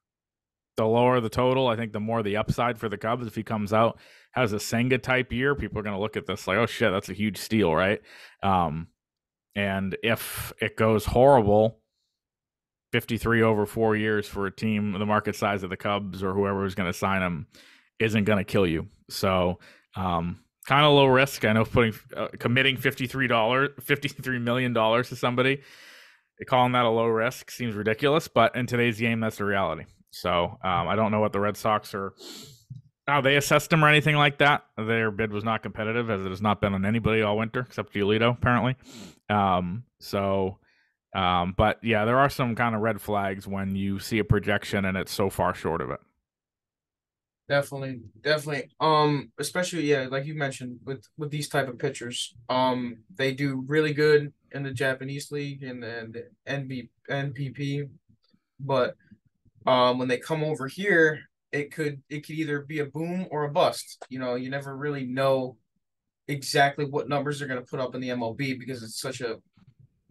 S3: the lower the total, I think the more the upside for the Cubs. If he comes out, has a Senga type year, people are going to look at this like, oh shit, that's a huge steal, right? And if it goes horrible, 53 over 4 years for a team the market size of the Cubs, or whoever is going to sign him, isn't going to kill you. So, kind of low risk. I know committing $53 million to somebody, calling that a low risk seems ridiculous, but in today's game, that's the reality. So I don't know what the Red Sox are, how they assessed him or anything like that. Their bid was not competitive, as it has not been on anybody all winter except Giolito, apparently. But yeah, there are some kind of red flags when you see a projection and it's so far short of it.
S1: Definitely. Especially, yeah, like you mentioned, with these type of pitchers, they do really good in the Japanese league and the NPP, but when they come over here, it could either be a boom or a bust. You never really know exactly what numbers they're going to put up in the MLB, because it's such a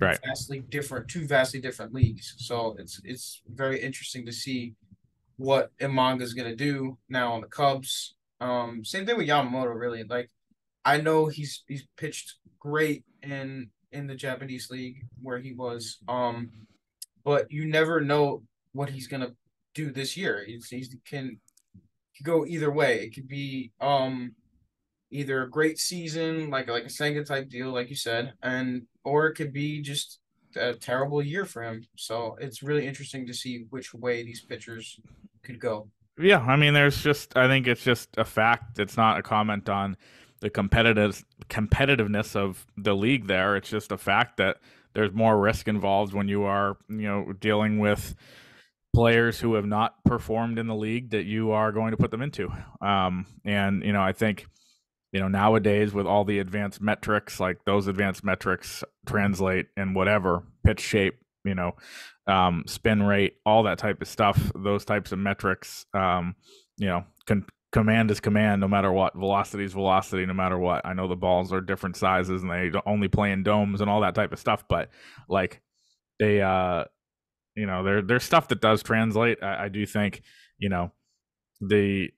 S3: Right.
S1: two vastly different leagues. So it's very interesting to see what Imanga is going to do now on the Cubs. Same thing with Yamamoto, really. Like, I know he's pitched great in the Japanese league where he was, but you never know what he's going to do this year. He can go either way. It could be either a great season, like a Senga type deal, like you said, or it could be just a terrible year for him. So it's really interesting to see which way these pitchers could go.
S3: Yeah, I mean, I think it's just a fact. It's not a comment on the competitiveness of the league there. It's just a fact that there's more risk involved when you are, dealing with players who have not performed in the league that you are going to put them into. And I think, nowadays with all the advanced metrics, like those advanced metrics translate in whatever pitch shape, spin rate, all that type of stuff, those types of metrics, command is command no matter what. Velocity is velocity no matter what. I know the balls are different sizes and they only play in domes and all that type of stuff, but like they, there's stuff that does translate. I do think, the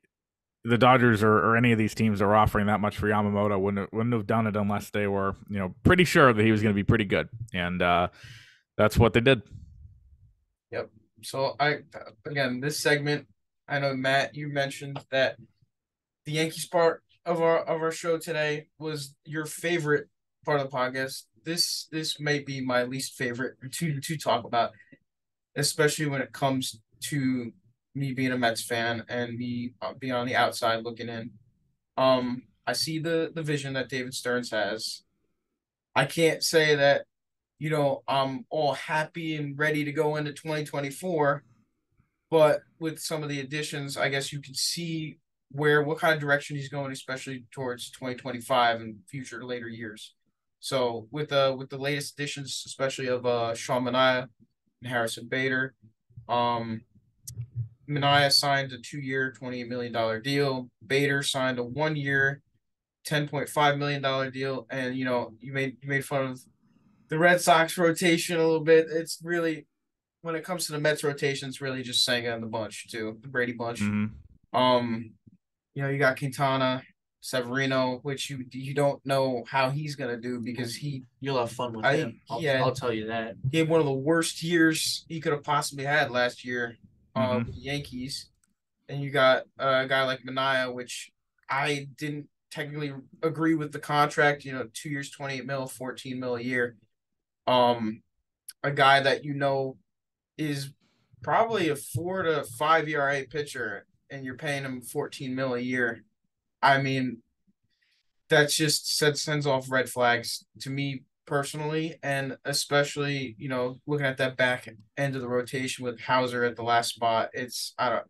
S3: the Dodgers or any of these teams that are offering that much for Yamamoto wouldn't have done it unless they were, pretty sure that he was going to be pretty good, and that's what they did.
S1: Yep. So again, this segment, I know Matt, you mentioned that the Yankees part of our show today was your favorite part of the podcast. This may be my least favorite to talk about, especially when it comes to me being a Mets fan and me being on the outside looking in. I see the vision that David Stearns has. I can't say that, I'm all happy and ready to go into 2024, but with some of the additions, I guess you can see what kind of direction he's going, especially towards 2025 and future later years. So with the latest additions, especially of Sean Manaea and Harrison Bader, um, Manaea signed a 2-year, $28 million deal. Bader signed a 1-year, $10.5 million deal. And you made fun of the Red Sox rotation a little bit. It's really, when it comes to the Mets rotation, it's really just Senga and the bunch too, the Brady bunch.
S3: Mm-hmm.
S1: You got Quintana, Severino, which you don't know how he's gonna do because
S2: you'll have fun with him. I'll tell you that.
S1: He had one of the worst years he could have possibly had last year
S3: Mm-hmm.
S1: with the Yankees. And you got a guy like Manaea, which I didn't technically agree with the contract, 2 years, 28 mil, 14 mil a year. A guy that is probably a 4 to 5 ERA pitcher, and you're paying him 14 mil a year. I mean, that just sends off red flags to me personally, and especially looking at that back end of the rotation with Hauser at the last spot. I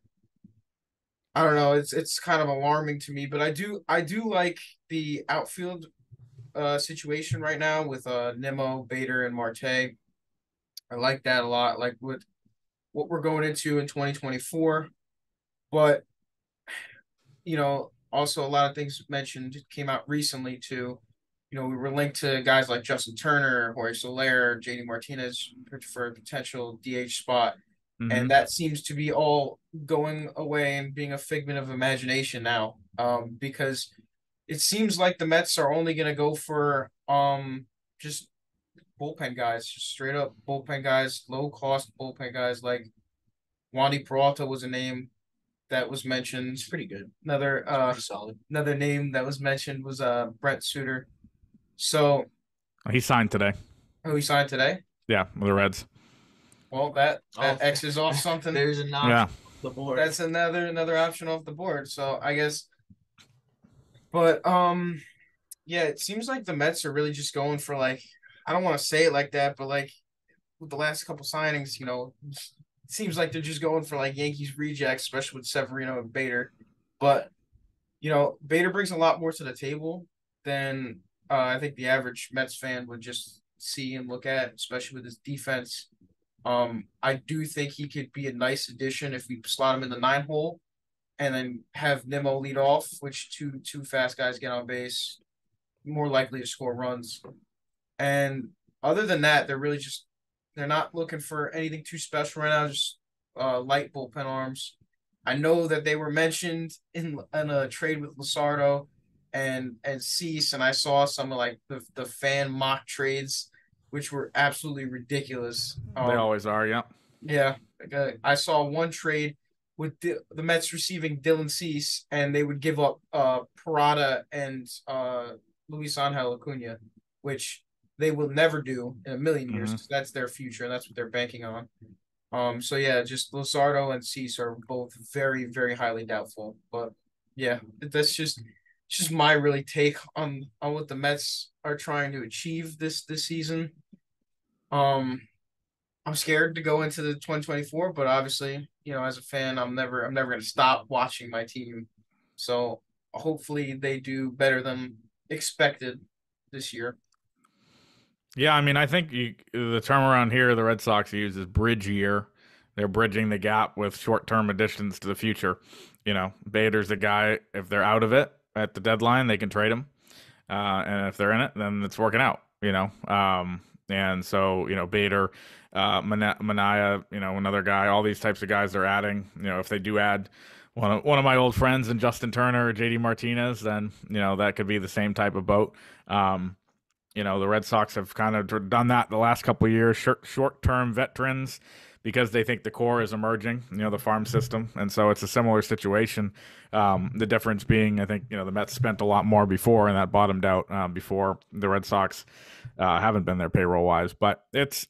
S1: don't know. It's kind of alarming to me, but I do like the outfield situation right now with Nimmo, Bader, and Marte. I like that a lot. Like with what we're going into in 2024, but also a lot of things mentioned came out recently too. We were linked to guys like Justin Turner, Jorge Soler, JD Martinez for a potential DH spot.
S3: Mm-hmm.
S1: And that seems to be all going away and being a figment of imagination now. Because it seems like the Mets are only going to go for just bullpen guys, just straight up bullpen guys, low cost bullpen guys. Like Wandy Peralta was a name that was mentioned.
S2: It's pretty good.
S1: Pretty
S2: solid.
S1: Another name that was mentioned was Brent Suter. So
S3: he signed today.
S1: Oh, he signed today?
S3: Yeah, with the Reds.
S1: Well, that X's off something.
S2: There's an option off the board.
S1: That's another option off the board. So I guess, but yeah, it seems like the Mets are really just going for, like, I don't want to say it like that, but like with the last couple signings, it seems like they're just going for like Yankees rejects, especially with Severino and Bader. But Bader brings a lot more to the table than I think the average Mets fan would just see and look at, especially with his defense. I do think he could be a nice addition if we slot him in the 9 hole and then have Nimmo lead off, which two fast guys get on base, more likely to score runs. And other than that, they're not looking for anything too special right now, just light bullpen arms. I know that they were mentioned in a trade with Luzardo and Cease, and I saw some of like the fan mock trades, which were absolutely ridiculous.
S3: They always are, yeah.
S1: Yeah, I saw one trade with the Mets receiving Dylan Cease, and they would give up Parada and Luis Angel Acuna, which they will never do in a million years, because that's their future and that's what they're banking on. So yeah, just Luzardo and Cease are both very, very highly doubtful. But yeah, that's just my really take on what the Mets are trying to achieve this season. I'm scared to go into the 2024, but obviously, as a fan, I'm never going to stop watching my team. So hopefully they do better than expected this year.
S3: Yeah, I mean, I think the term around here the Red Sox use is bridge year. They're bridging the gap with short-term additions to the future. Bader's the guy, if they're out of it at the deadline, they can trade him. And if they're in it, then it's working out, And so, Bader, Manaea, another guy, all these types of guys they're adding. If they do add one of my old friends and Justin Turner or JD Martinez, then that could be the same type of boat. The Red Sox have kind of done that the last couple of years, short-term veterans because they think the core is emerging, the farm system. And so it's a similar situation. The difference being, I think, the Mets spent a lot more before and that bottomed out before the Red Sox haven't been there payroll-wise. But it's,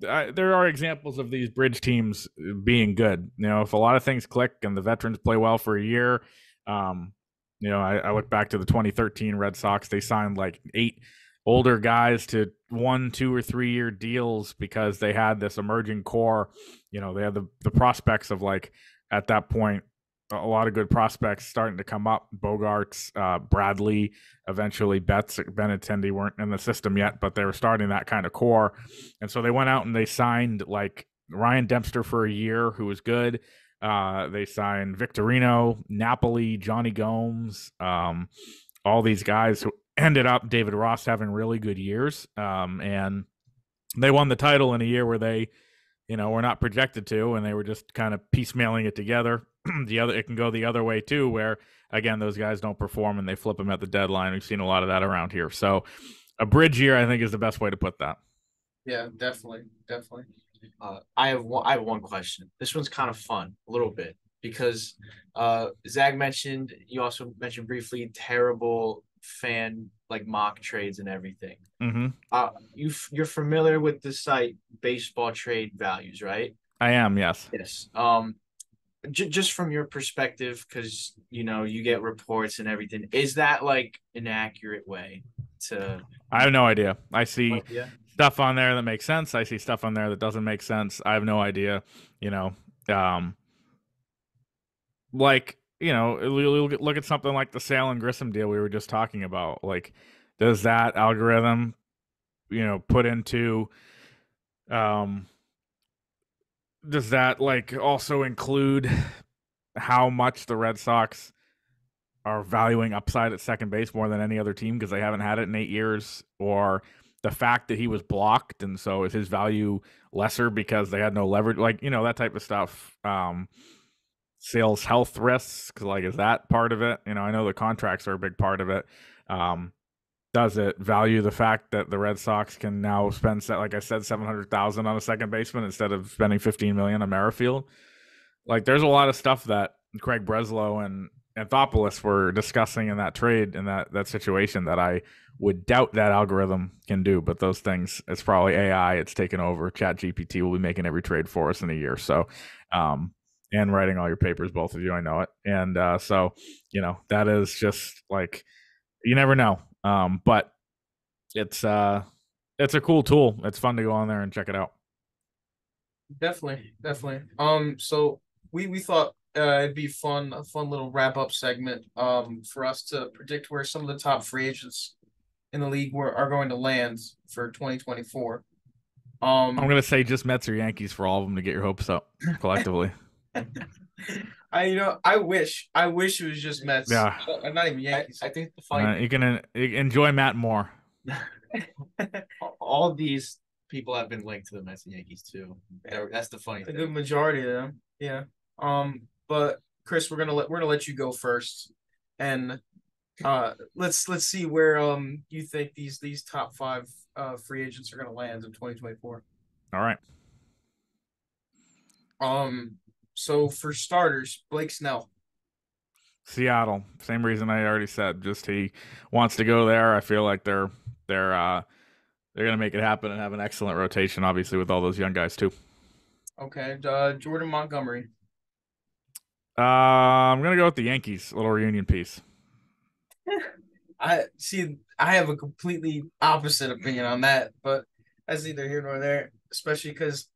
S3: there are examples of these bridge teams being good. If a lot of things click and the veterans play well for a year, I look back to the 2013 Red Sox. They signed like 8 older guys to 1, 2, or 3 year deals because they had this emerging core. They had the prospects of, like, at that point, a lot of good prospects starting to come up. Bogarts, Bradley, eventually Betts, Benintendi weren't in the system yet, but they were starting that kind of core. And so they went out and they signed like Ryan Dempster for a year, who was good. They signed Victorino, Napoli, Johnny Gomes, all these guys who ended up David Ross having really good years. And they won the title in a year where they, were not projected to, and they were just kind of piecemealing it together. It can go the other way too, where again, those guys don't perform and they flip them at the deadline. We've seen a lot of that around here. So a bridge year, I think, is the best way to put that.
S1: Yeah, definitely.
S2: I have one question. This one's kind of fun, a little bit, because Zach mentioned, you also mentioned briefly, terrible fan like mock trades and everything.
S3: Mm-hmm.
S2: You're familiar with the site Baseball Trade Values, right?
S3: I am, yes.
S2: Yes. Just from your perspective, because you get reports and everything, is that like an accurate way to?
S3: I have no idea. I see stuff on there that makes sense. I see stuff on there that doesn't make sense. I have no idea. Look at something like the Sale and Grissom deal we were just talking about. Like, does that algorithm, put into, does that like also include how much the Red Sox are valuing upside at second base more than any other team because they haven't had it in 8 years, or the fact that he was blocked and so is his value lesser because they had no leverage, like, that type of stuff. Sales health risks, like, is that part of it? I know the contracts are a big part of it. Does it value the fact that the Red Sox can now spend, like I said, $700,000 on a second baseman instead of spending $15 million on Merrifield? Like, there's a lot of stuff that Craig Breslow and Anthopoulos were discussing in that trade, in that situation, that I would doubt that algorithm can do. But those things, it's probably AI. It's taken over. Chat GPT will be making every trade for us in a year. So, and writing all your papers, both of you, I know it. And so, that is just like, you never know. But it's a cool tool. It's fun to go on there and check it out.
S1: Definitely. So we thought it'd be a fun little wrap up segment for us to predict where some of the top free agents in the league are going to land for 2024.
S3: I'm gonna say just Mets or Yankees for all of them to get your hopes up collectively.
S1: I wish it was just Mets.
S3: Yeah,
S1: not even Yankees.
S2: I think the fight.
S3: You can enjoy Matt more.
S2: All these people have been linked to the Mets and Yankees too. That's the funny thing.
S1: A good majority of them, yeah. But Chris, we're gonna let you go first, and let's see where you think these top 5 free agents are gonna land in 2024.
S3: All right. So
S1: for starters, Blake Snell.
S3: Seattle, same reason I already said. Just he wants to go there. I feel like they're gonna make it happen and have an excellent rotation, obviously, with all those young guys too.
S1: Okay, Jordan Montgomery.
S3: I'm gonna go with the Yankees. A little reunion piece.
S1: I have a completely opposite opinion on that, but that's neither here nor there. Especially because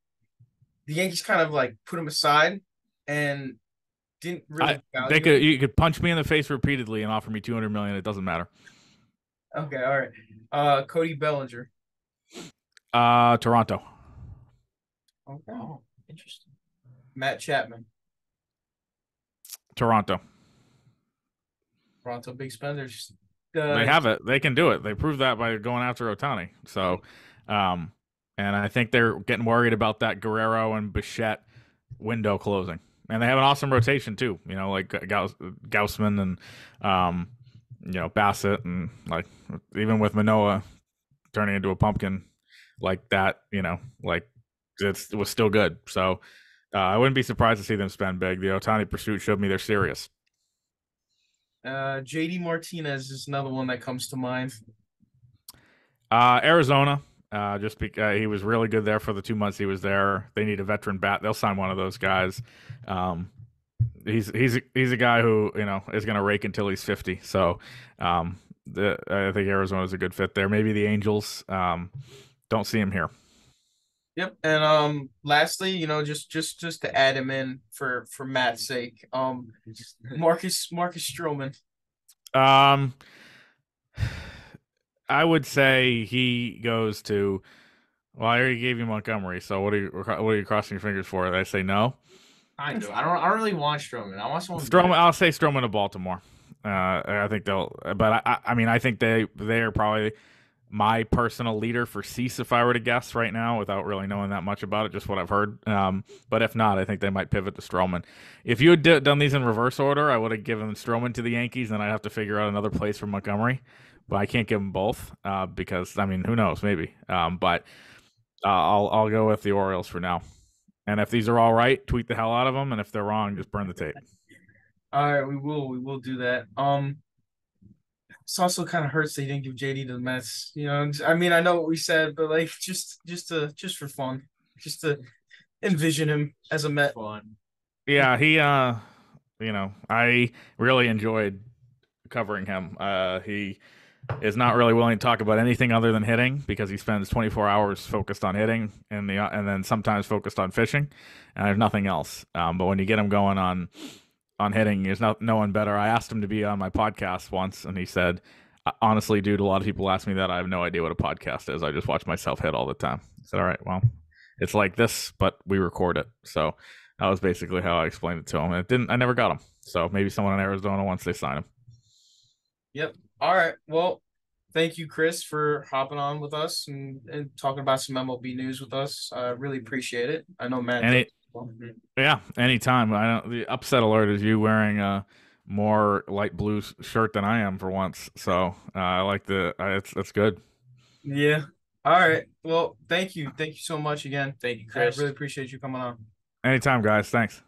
S1: the Yankees kind of like put him aside and didn't really value him.
S3: You could punch me in the face repeatedly and offer me $200 million. It doesn't matter.
S1: Okay, all right. Cody Bellinger.
S3: Toronto.
S1: Okay. Oh, interesting. Matt Chapman.
S3: Toronto.
S1: Big spenders.
S3: They have it. They can do it. They proved that by going after Ohtani. So, and I think they're getting worried about that Guerrero and Bichette window closing. and they have an awesome rotation too. You know, like Gaussman and Bassett, and like even with Manoah turning into a pumpkin like that, like it was still good. So I wouldn't be surprised to see them spend big. The Ohtani pursuit showed me they're serious.
S1: JD Martinez is another one that comes to mind.
S3: Arizona, just because he was really good there for the 2 months he was there. They need a veteran bat. They'll sign one of those guys. He's a guy who is going to rake until he's 50. So I think Arizona is a good fit there. Maybe the Angels. Don't see him here.
S1: Yep, and lastly, just to add him in for Matt's sake, Marcus Stroman.
S3: I would say he goes to. Well, I already gave you Montgomery, so what are you crossing your fingers for? Did I say no?
S2: I do. I don't really want Stroman. I want someone.
S3: Stroman. I'll say Stroman to Baltimore. I think they'll. But I mean, I think they are probably my personal leader for Cease if I were to guess right now without really knowing that much about it, just what I've heard. But if not, I think they might pivot to Stroman. If you had done these in reverse order, I would have given Stroman to the Yankees, and I'd have to figure out another place for Montgomery. But I can't give them both because, I mean, who knows, maybe. But I'll go with the Orioles for now. And if these are all right, tweet the hell out of them, and if they're wrong, just burn the tape.
S1: All right, we will do that. It's also kind of hurts they didn't give JD to the Mets. I mean, I know what we said, but like just for fun, just to envision him as a Met.
S2: Fun.
S3: Yeah, he I really enjoyed covering him. He is not really willing to talk about anything other than hitting because he spends 24 hours focused on hitting and then sometimes focused on fishing, and there's nothing else. But when you get him going on hitting, there's no one better. I asked him to be on my podcast once, and he said, honestly, dude, a lot of people ask me that. I have no idea what a podcast is. I just watch myself hit all the time. I said, all right, well, it's like this, but we record it. So that was basically how I explained it to him. I never got him. So maybe someone in Arizona once they sign him.
S1: Yep. All right. Well, thank you, Chris, for hopping on with us and talking about some MLB news with us. I really appreciate it. I know Matt.
S3: Yeah, anytime. The upset alert is you wearing a more light blue shirt than I am for once. So I like that's good.
S1: Yeah. All right. Well, thank you. Thank you so much again.
S2: Thank you, Chris.
S1: I really appreciate you coming on.
S3: Anytime, guys. Thanks.